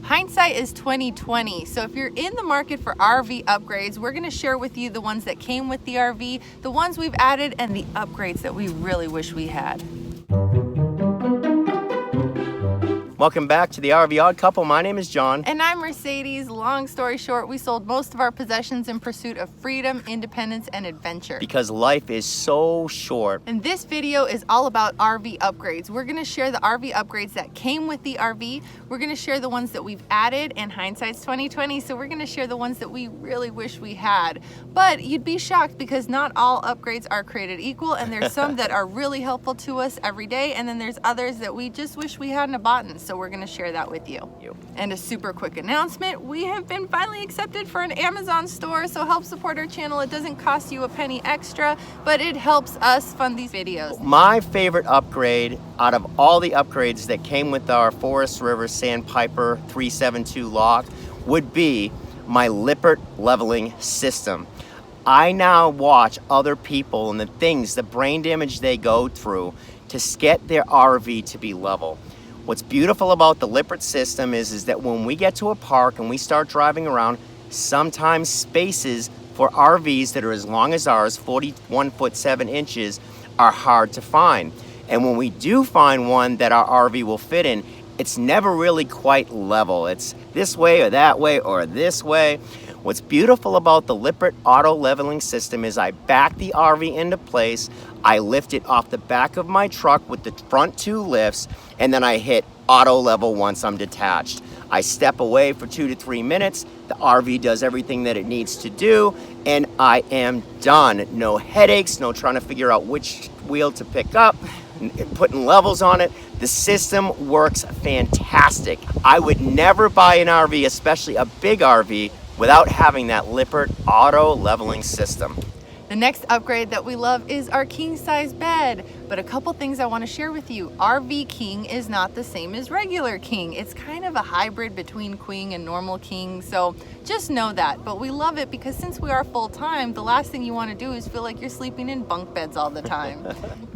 Hindsight is 2020, so if you're in the market for RV upgrades, we're gonna share with you the ones that came with the RV, the ones we've added, and the upgrades that we really wish we had. Welcome back to the RV Odd Couple. My name is John. And I'm Mercedes. Long story short, we sold most of our possessions in pursuit of freedom, independence, and adventure. Because life is so short. And this video is all about RV upgrades. We're gonna share the RV upgrades that came with the RV. We're gonna share the ones that we've added, and hindsight's 2020, so we're gonna share the ones that we really wish we had. But you'd be shocked because not all upgrades are created equal, and there's some that are really helpful to us every day, and then there's others that we just wish we hadn't bought. So we're gonna share that with you. And a super quick announcement, we have been finally accepted for an Amazon store, so help support our channel. It doesn't cost you a penny extra, but it helps us fund these videos. My favorite upgrade out of all the upgrades that came with our Forest River Sandpiper 372 lock would be my Lippert leveling system. I now watch other people and the brain damage they go through to get their RV to be level. What's beautiful about the Lippert system is that when we get to a park and we start driving around, sometimes spaces for RVs that are as long as ours, 41 foot 7 inches, are hard to find. And when we do find one that our RV will fit in, it's never really quite level. It's this way or that way or this way. What's beautiful about the Lippert auto leveling system is I back the RV into place, I lift it off the back of my truck with the front 2 lifts, and then I hit auto level once I'm detached. I step away for 2 to 3 minutes, the RV does everything that it needs to do, and I am done. No headaches, no trying to figure out which wheel to pick up, putting levels on it. The system works fantastic. I would never buy an RV, especially a big RV, without having that Lippert auto leveling system. The next upgrade that we love is our king size bed. But a couple things I want to share with you. RV king is not the same as regular king. It's kind of a hybrid between queen and normal king. So just know that. But we love it because since we are full time, the last thing you want to do is feel like you're sleeping in bunk beds all the time.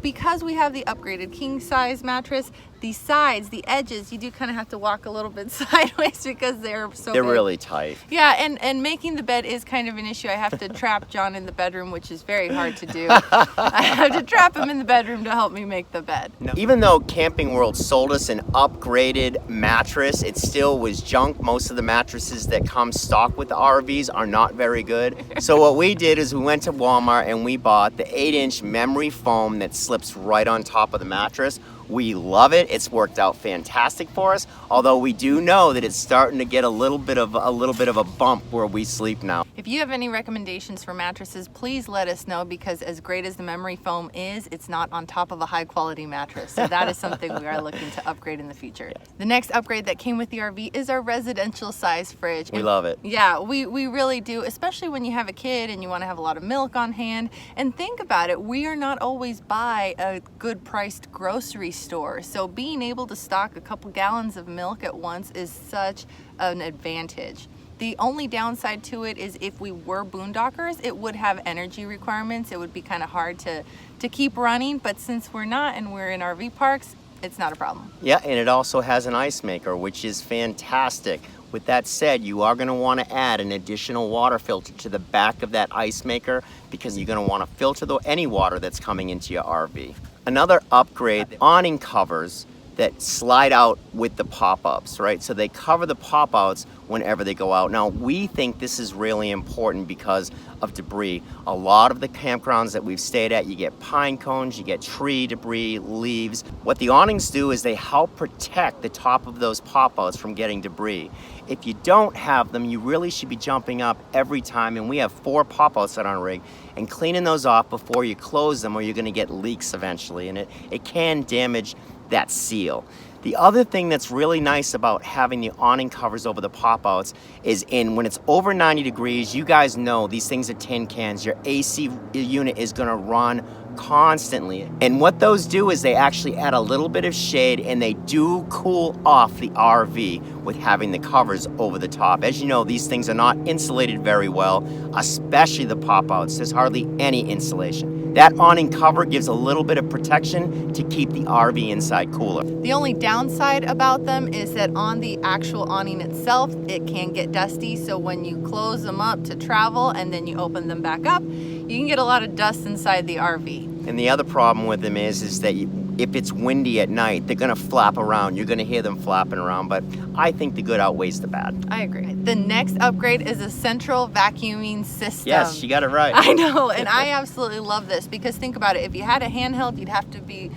Because we have the upgraded king size mattress, the sides, the edges, you do kind of have to walk a little bit sideways because they're big. Really tight. Yeah, and making the bed is kind of an issue. I have to trap John in the bedroom, which is very hard to do. I have to trap him in the bedroom to help me make the bed. Even though Camping World sold us an upgraded mattress, it still was junk. Most of the mattresses that come stock with the RVs are not very good. So what we did is we went to Walmart and we bought the 8-inch memory foam that slips right on top of the mattress. We love it. It's worked out fantastic for us, although we do know that it's starting to get a little bit of a bump where we sleep now. If you have any recommendations for mattresses, please let us know, because as great as the memory foam is, it's not on top of a high quality mattress. So that is something we are looking to upgrade in the future. Yes. The next upgrade that came with the RV is our residential size fridge. We love it. Yeah, we really do, especially when you have a kid and you want to have a lot of milk on hand. And think about it, we are not always by a good priced grocery store. So being able to stock a couple gallons of milk at once is such an advantage. The only downside to it is if we were boondockers, it would have energy requirements. It would be kind of hard to keep running, but since we're not and we're in RV parks, it's not a problem. Yeah, and it also has an ice maker, which is fantastic. With that said, you are going to want to add an additional water filter to the back of that ice maker because you're going to want to filter any water that's coming into your RV. Another upgrade, the awning covers that slide out with the pop-ups, right? So they cover the pop-outs whenever they go out. Now, we think this is really important because of debris. A lot of the campgrounds that we've stayed at, you get pine cones, you get tree debris, leaves. What the awnings do is they help protect the top of those pop-outs from getting debris. If you don't have them, you really should be jumping up every time, and we have 4 pop-outs on our rig, and cleaning those off before you close them, or you're gonna get leaks eventually, and it can damage that seal. The other thing that's really nice about having the awning covers over the pop-outs is when it's over 90 degrees, you guys know these things are tin cans. Your AC unit is gonna run constantly. And what those do is they actually add a little bit of shade, and they do cool off the RV with having the covers over the top. As you know, these things are not insulated very well, especially the pop-outs. There's hardly any insulation. That awning cover gives a little bit of protection to keep the RV inside cooler. The only downside about them is that on the actual awning itself, it can get dusty. So when you close them up to travel and then you open them back up, you can get a lot of dust inside the RV. And the other problem with them is that if it's windy at night, they're gonna flap around. You're gonna hear them flapping around, but I think the good outweighs the bad. I agree. The next upgrade is a central vacuuming system. Yes, you got it right. I know, and I absolutely love this because think about it. If you had a handheld, you'd have to be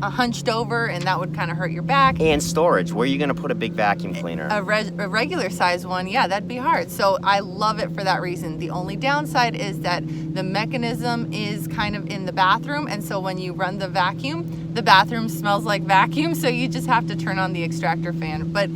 hunched over and that would kind of hurt your back. And storage, where are you gonna put a big vacuum cleaner? A regular size one, yeah, that'd be hard. So I love it for that reason. The only downside is that the mechanism is kind of in the bathroom, and so when you run the vacuum, the bathroom smells like vacuum, so you just have to turn on the extractor fan. But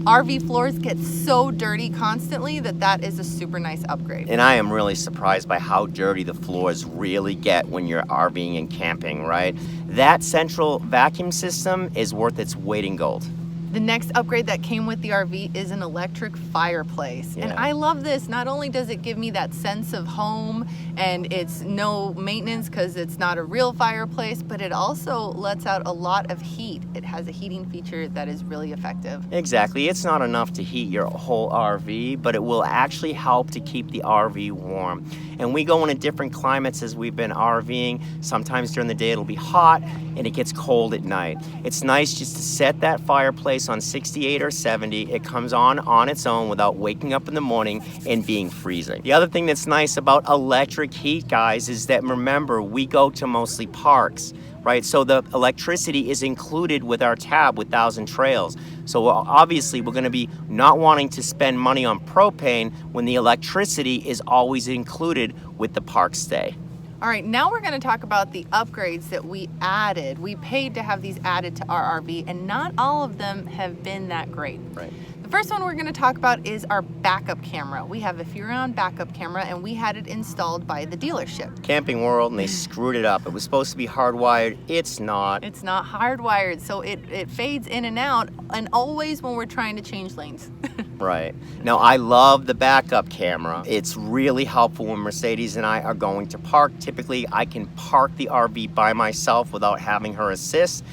RV floors get so dirty constantly that is a super nice upgrade. And I am really surprised by how dirty the floors really get when you're RVing and camping, right? That central vacuum system is worth its weight in gold. The next upgrade that came with the RV is an electric fireplace. Yeah. And I love this. Not only does it give me that sense of home and it's no maintenance because it's not a real fireplace, but it also lets out a lot of heat. It has a heating feature that is really effective. Exactly. It's not enough to heat your whole RV, but it will actually help to keep the RV warm. And we go into different climates as we've been RVing. Sometimes during the day it'll be hot and it gets cold at night. It's nice just to set that fireplace on 68 or 70. It comes on its own without waking up in the morning and being freezing. The other thing that's nice about electric heat, guys, is that remember, we go to mostly parks, right? So the electricity is included with our tab with Thousand Trails. So obviously we're gonna be not wanting to spend money on propane when the electricity is always included with the park stay. All right, now we're going to talk about the upgrades that we added. We paid to have these added to our RV, and not all of them have been that great. Right. The first one we're going to talk about is our backup camera. We have a Furrion backup camera, and we had it installed by the dealership. Camping World, and they screwed it up. It was supposed to be hardwired. It's not. It's not hardwired, so it fades in and out, and always when we're trying to change lanes. Right. Now, I love the backup camera. It's really helpful when Mercedes and I are going to park. Typically, I can park the RV by myself without having her assist.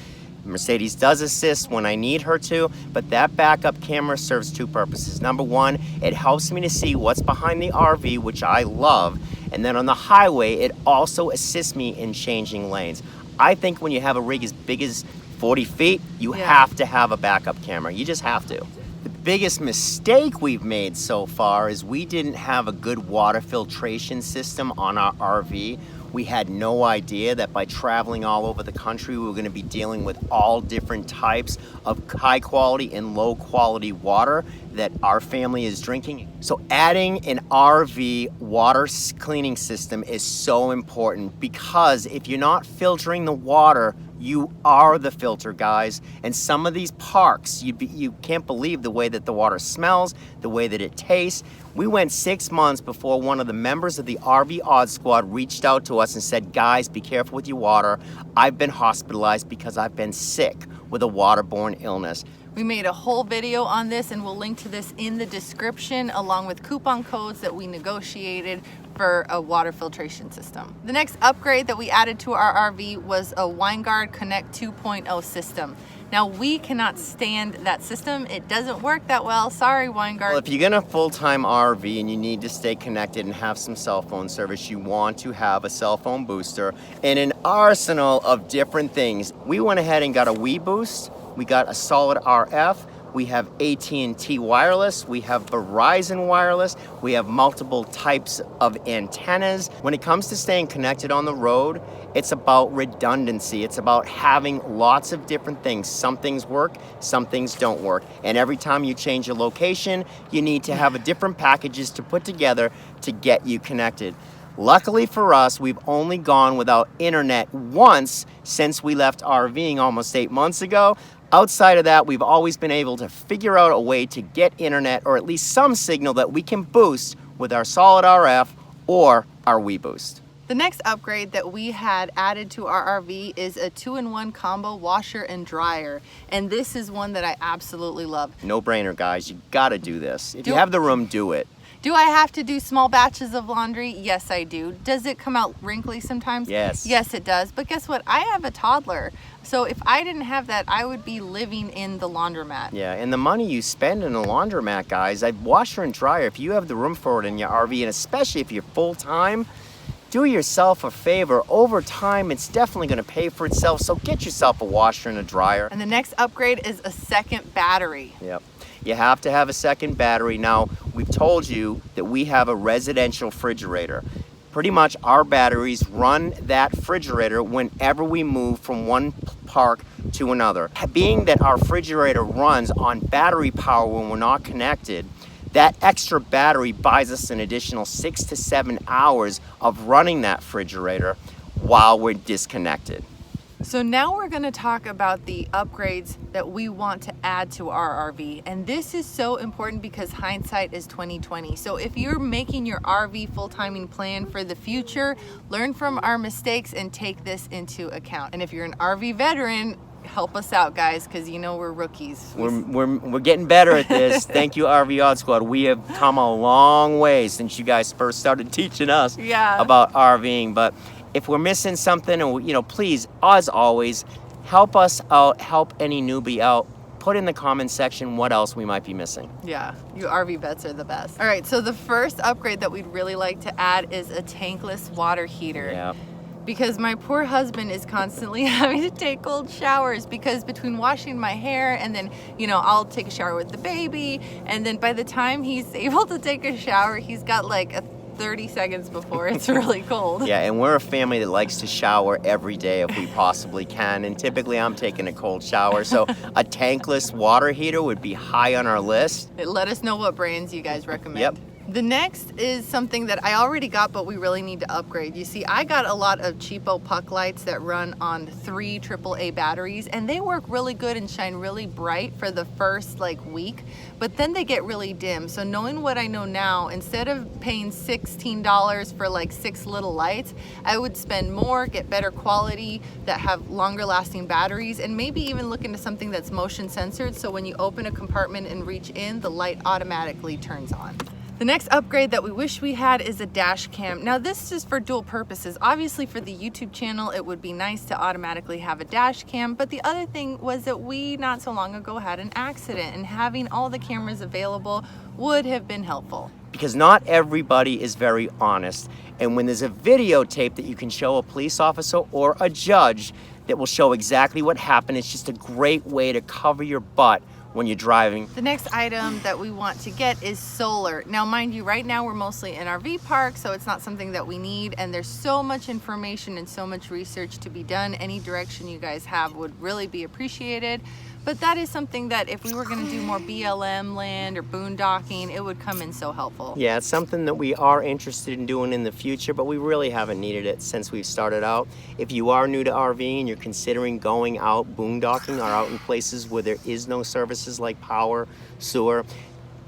Mercedes does assist when I need her to, but that backup camera serves two purposes. Number one, it helps me to see what's behind the RV, which I love. And then on the highway, it also assists me in changing lanes. I think when you have a rig as big as 40 feet, you have to have a backup camera. You just have to. The biggest mistake we've made so far is we didn't have a good water filtration system on our RV. We had no idea that by traveling all over the country, we were going to be dealing with all different types of high quality and low quality water that our family is drinking. So adding an RV water cleaning system is so important, because if you're not filtering the water, you are the filter, guys. And some of these parks, you can't believe the way that the water smells, the way that it tastes. We went 6 months before one of the members of the RV Odd Squad reached out to us and said, guys, be careful with your water. I've been hospitalized because I've been sick with a waterborne illness. We made a whole video on this, and we'll link to this in the description, along with coupon codes that we negotiated for a water filtration system. The next upgrade that we added to our RV was a WineGuard Connect 2.0 system. Now, we cannot stand that system. It doesn't work that well. Sorry, WineGuard. Well, if you're in a full-time RV and you need to stay connected and have some cell phone service, you want to have a cell phone booster and an arsenal of different things. We went ahead and got a Wii Boost. We got a solid RF. We have AT&T wireless. We have Verizon wireless. We have multiple types of antennas. When it comes to staying connected on the road, it's about redundancy. It's about having lots of different things. Some things work, some things don't work. And every time you change your location, you need to have a different packages to put together to get you connected. Luckily for us, we've only gone without internet once since we left RVing almost 8 months ago. Outside of that, we've always been able to figure out a way to get internet, or at least some signal that we can boost with our solid RF or our Wii Boost. The next upgrade that we had added to our RV is a 2-in-1 combo washer and dryer. And this is one that I absolutely love. No brainer, guys. You gotta do this. If you have the room, do it. Do I have to do small batches of laundry? Yes, I do. Does it come out wrinkly sometimes? Yes. Yes, it does. But guess what? I have a toddler. So if I didn't have that, I would be living in the laundromat. Yeah, and the money you spend in a laundromat, guys, a washer and dryer, if you have the room for it in your RV, and especially if you're full-time, do yourself a favor. Over time, it's definitely going to pay for itself, so get yourself a washer and a dryer. And the next upgrade is a second battery. Yep. You have to have a second battery. Now, we've told you that we have a residential refrigerator. Pretty much our batteries run that refrigerator whenever we move from one park to another. Being that our refrigerator runs on battery power when we're not connected, that extra battery buys us an additional 6 to 7 hours of running that refrigerator while we're disconnected. So now we're going to talk about the upgrades that we want to add to our RV. And this is so important because hindsight is 2020. So if you're making your RV full-timing plan for the future, learn from our mistakes and take this into account. And if you're an RV veteran, help us out, guys, because you know we're rookies. We're getting better at this. Thank you, RV Odd Squad. We have come a long way since you guys first started teaching us about RVing. But if we're missing something, and please, as always, help us out, help any newbie out. Put in the comment section what else we might be missing. Yeah, you RV vets are the best. All right, so the first upgrade that we'd really like to add is a tankless water heater. Yeah. Because my poor husband is constantly having to take cold showers because between washing my hair and then, I'll take a shower with the baby, and then by the time he's able to take a shower, he's got like 30 seconds before it's really cold. Yeah, and we're a family that likes to shower every day if we possibly can, and typically I'm taking a cold shower, so a tankless water heater would be high on our list. Let us know what brands you guys recommend. Yep. The next is something that I already got, but we really need to upgrade. You see, I got a lot of cheapo puck lights that run on 3 AAA batteries, and they work really good and shine really bright for the first week, but then they get really dim. So knowing what I know now, instead of paying $16 for 6 little lights, I would spend more, get better quality that have longer lasting batteries, and maybe even look into something that's motion censored, so when you open a compartment and reach in, the light automatically turns on. The next upgrade that we wish we had is a dash cam. Now this is for dual purposes. Obviously for the YouTube channel, it would be nice to automatically have a dash cam, but the other thing was that we not so long ago had an accident, and having all the cameras available would have been helpful. Because not everybody is very honest, and when there's a videotape that you can show a police officer or a judge that will show exactly what happened, it's just a great way to cover your butt when you're driving. The next item that we want to get is solar. Now mind you, right now we're mostly in RV parks, so it's not something that we need, and there's so much information and so much research to be done. Any direction you guys have would really be appreciated. But that is something that if we were going to do more BLM land or boondocking, it would come in so helpful. Yeah, it's something that we are interested in doing in the future, but we really haven't needed it since we've started out. If you are new to RVing and you're considering going out boondocking or out in places where there is no services like power, sewer,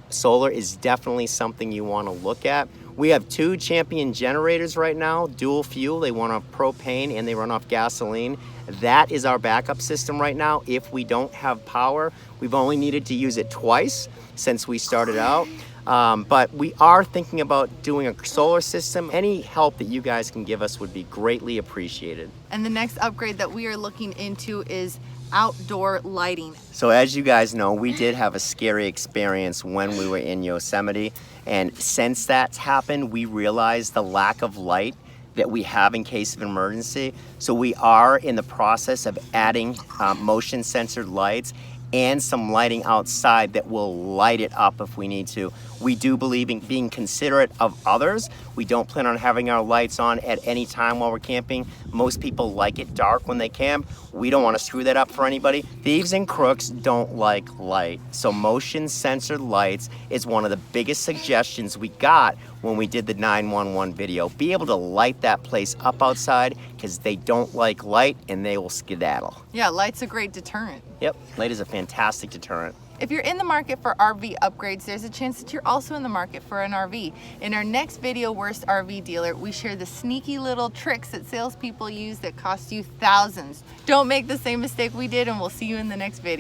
solar is definitely something you want to look at. We have 2 Champion generators right now, dual fuel. They run off propane and they run off gasoline. That is our backup system right now. If we don't have power, we've only needed to use it twice since we started out. But we are thinking about doing a solar system. Any help that you guys can give us would be greatly appreciated. And the next upgrade that we are looking into is outdoor lighting. So as you guys know, we did have a scary experience when we were in Yosemite, and since that's happened, we realized the lack of light that we have in case of emergency. So we are in the process of adding motion censored lights and some lighting outside that will light it up if we need to. We do believe in being considerate of others. We don't plan on having our lights on at any time while we're camping. Most people like it dark when they camp. We don't want to screw that up for anybody. Thieves and crooks don't like light. So motion censored lights is one of the biggest suggestions we got when we did the 911 video. Be able to light that place up outside because they don't like light and they will skedaddle. Yeah, light's a great deterrent. Yep, light is a fantastic deterrent. If you're in the market for RV upgrades, there's a chance that you're also in the market for an RV. In our next video, Worst RV Dealer, we share the sneaky little tricks that salespeople use that cost you thousands. Don't make the same mistake we did, and we'll see you in the next video.